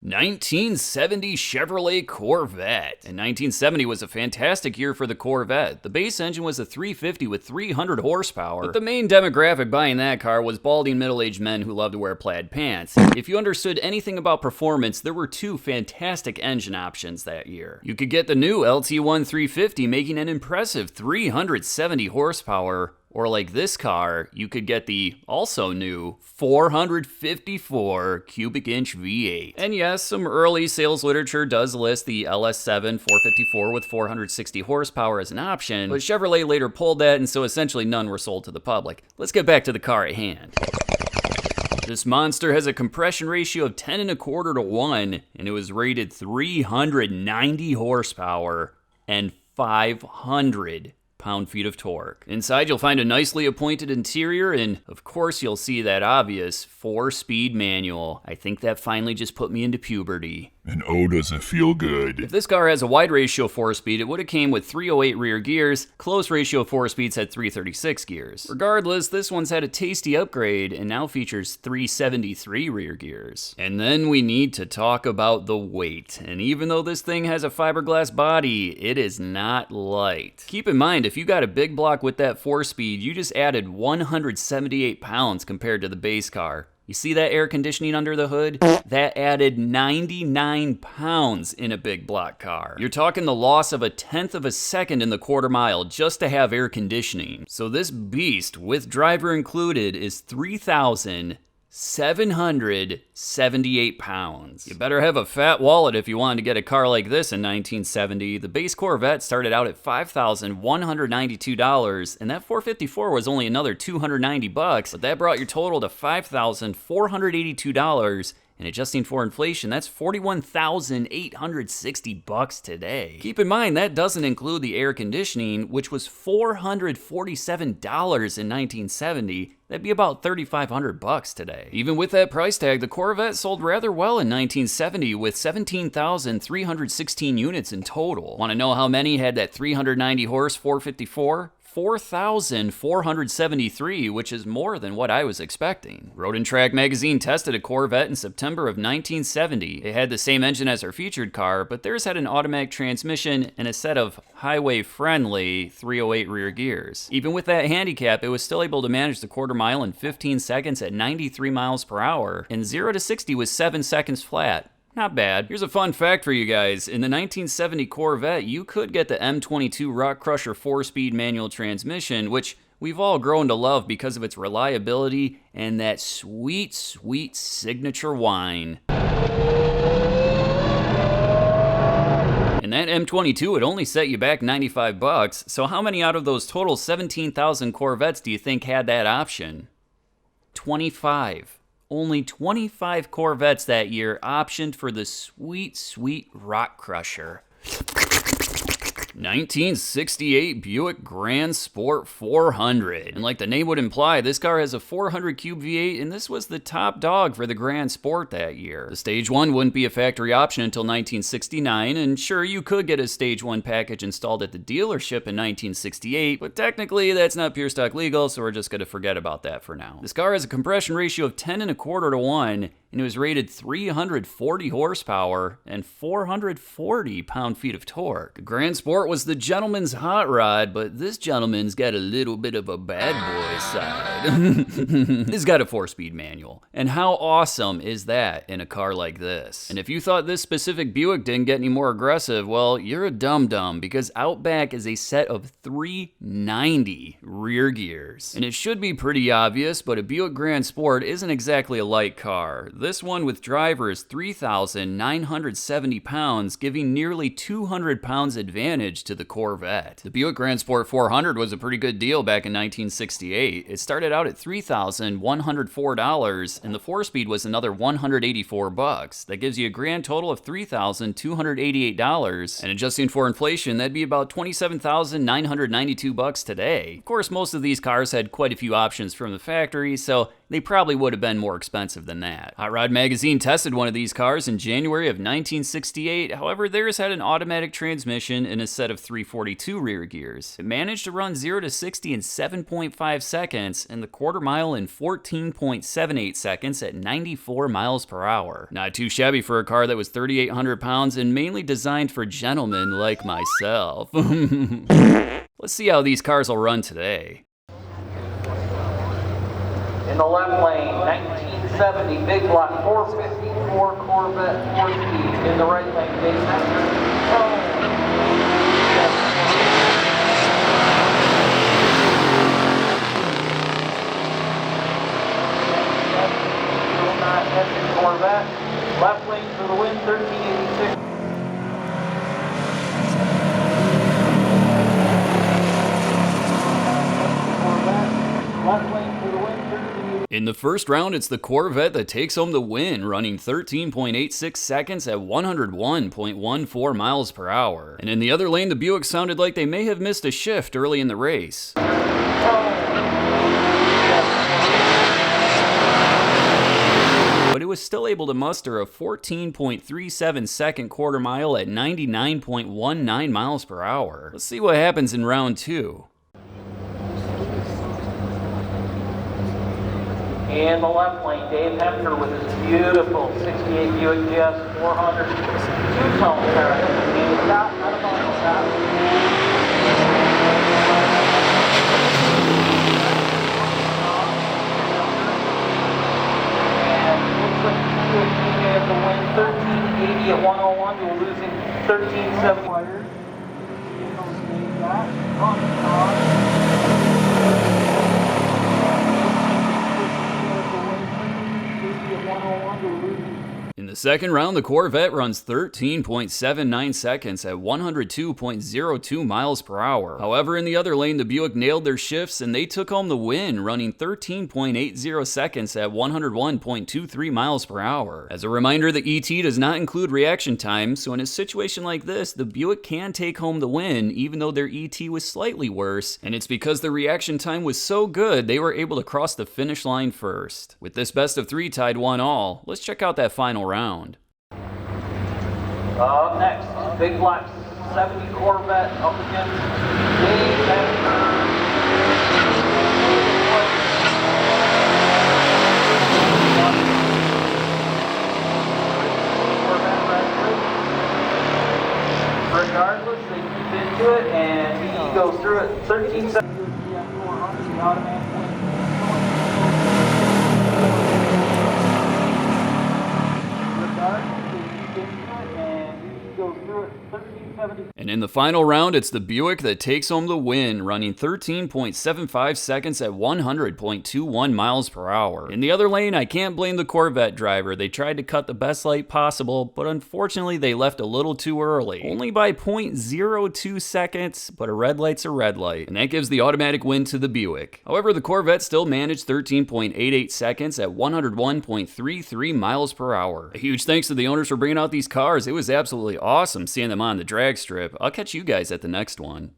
1970 Chevrolet Corvette. And 1970 was a fantastic year for the Corvette. The base engine was a 350 with 300 horsepower, but the main demographic buying that car was balding middle-aged men who loved to wear plaid pants. If you understood anything about performance, there were two fantastic engine options that year. You could get the new LT1 350 making an impressive 370 horsepower, or like this car, you could get the also new 454 cubic inch V8. And yes, some early sales literature does list the LS5 454 with 460 horsepower as an option, but Chevrolet later pulled that, and so essentially none were sold to the public. Let's get back to the car at hand. This monster has a compression ratio of 10 1/4 to 1, and it was rated 390 horsepower and 500 pound-feet of torque. Inside, you'll find a nicely appointed interior, and of course, you'll see that obvious 4-speed manual. I think that finally just put me into puberty. And oh, does it feel good. If this car has a wide ratio 4-speed, it would have came with 308 rear gears. Close ratio 4-speeds had 336 gears. Regardless, this one's had a tasty upgrade and now features 373 rear gears. And then we need to talk about the weight. And even though this thing has a fiberglass body, it is not light. Keep in mind, if you got a big block with that 4-speed, you just added 178 pounds compared to the base car. You see that air conditioning under the hood? That added 99 pounds in a big block car. You're talking the loss of 1/10 of a second in the quarter mile just to have air conditioning. So this beast, with driver included, is 3,778 pounds. You better have a fat wallet if you wanted to get a car like this in 1970. The base Corvette started out at $5,192, and that 454 was only another $290, but that brought your total to $5,482. And adjusting for inflation, that's $41,860 today. Keep in mind, that doesn't include the air conditioning, which was $447 in 1970. That'd be about $3,500 today. Even with that price tag, the Corvette sold rather well in 1970 with 17,316 units in total. Want to know how many had that 390 horse 454? 4,473, which is more than what I was expecting. Road and Track magazine tested a Corvette in September of 1970. It had the same engine as our featured car, but theirs had an automatic transmission and a set of highway-friendly 308 rear gears. Even with that handicap, it was still able to manage the quarter mile in 15 seconds at 93 miles per hour, and 0 to 60 was 7 seconds flat. Not bad. Here's a fun fact for you guys. In the 1970 Corvette, you could get the M22 Rock Crusher 4-speed manual transmission, which we've all grown to love because of its reliability and that sweet, sweet signature whine. And that M22 would only set you back $95, so how many out of those total 17,000 Corvettes do you think had that option? 25. Only 25 Corvettes that year optioned for the sweet, sweet Rock Crusher. 1968 Buick Gran Sport 400. And like the name would imply, this car has a 400 cube V8, and this was the top dog for the Gran Sport that year. The Stage 1 wouldn't be a factory option until 1969, and sure, you could get a Stage 1 package installed at the dealership in 1968, but technically that's not pure stock legal, so we're just gonna forget about that for now. This car has a compression ratio of 10 1/4 to 1, and it was rated 340 horsepower and 440 pound-feet of torque. The Gran Sport was the gentleman's hot rod, but this gentleman's got a little bit of a bad boy side. It's got a 4-speed manual. And how awesome is that in a car like this? And if you thought this specific Buick didn't get any more aggressive, well, you're a dum-dum, because out back is a set of 390 rear gears. And it should be pretty obvious, but a Buick Gran Sport isn't exactly a light car. This one with driver is 3,970 pounds, giving nearly 200 pounds advantage to the Corvette. The Buick Gran Sport 400 was a pretty good deal back in 1968. It started out at $3,104, and the 4-speed was another $184. That gives you a grand total of $3,288, and adjusting for inflation, that'd be about $27,992 today. Of course, most of these cars had quite a few options from the factory, so they probably would have been more expensive than that. Hot Hot Rod Magazine tested one of these cars in January of 1968, however theirs had an automatic transmission and a set of 342 rear gears. It managed to run 0 to 60 in 7.5 seconds and the quarter mile in 14.78 seconds at 94 miles per hour. Not too shabby for a car that was 3,800 pounds and mainly designed for gentlemen like myself. Let's see how these cars will run today. In the left lane, 1970 big block 454 Corvette 4-speed. In the right lane, Dave Hector. Corvette. Left lane for the win, 1386. Left lane for the win, 1386. In the first round, it's the Corvette that takes home the win, running 13.86 seconds at 101.14 miles per hour. And in the other lane, the Buick sounded like they may have missed a shift early in the race. But it was still able to muster a 14.37 second quarter mile at 99.19 miles per hour. Let's see what happens in round 2. In the left lane, Dave Hector with his beautiful 68 Buick GS 400 two-tone car. And stop, not a final stop. And looks like the Buick may have the win, 1380 at 101 to a losing 1370. In the second round, the Corvette runs 13.79 seconds at 102.02 miles per hour. However, in the other lane, the Buick nailed their shifts and they took home the win, running 13.80 seconds at 101.23 miles per hour. As a reminder, the ET does not include reaction time, so in a situation like this, the Buick can take home the win, even though their ET was slightly worse, and it's because the reaction time was so good, they were able to cross the finish line first. With this best of 3 tied 1-all, let's check out that final round. Up next, big block 70 Corvette up against Dave Hector. Regardless, they keep into it and he goes through it 13.7. And in the final round, it's the Buick that takes home the win, running 13.75 seconds at 100.21 miles per hour. In the other lane, I can't blame the Corvette driver. They tried to cut the best light possible, but unfortunately they left a little too early. Only by 0.02 seconds, but a red light's a red light, and that gives the automatic win to the Buick. However, the Corvette still managed 13.88 seconds at 101.33 miles per hour. A huge thanks to the owners for bringing out these cars. It was absolutely awesome seeing them on the drag strip. I'll catch you guys at the next one.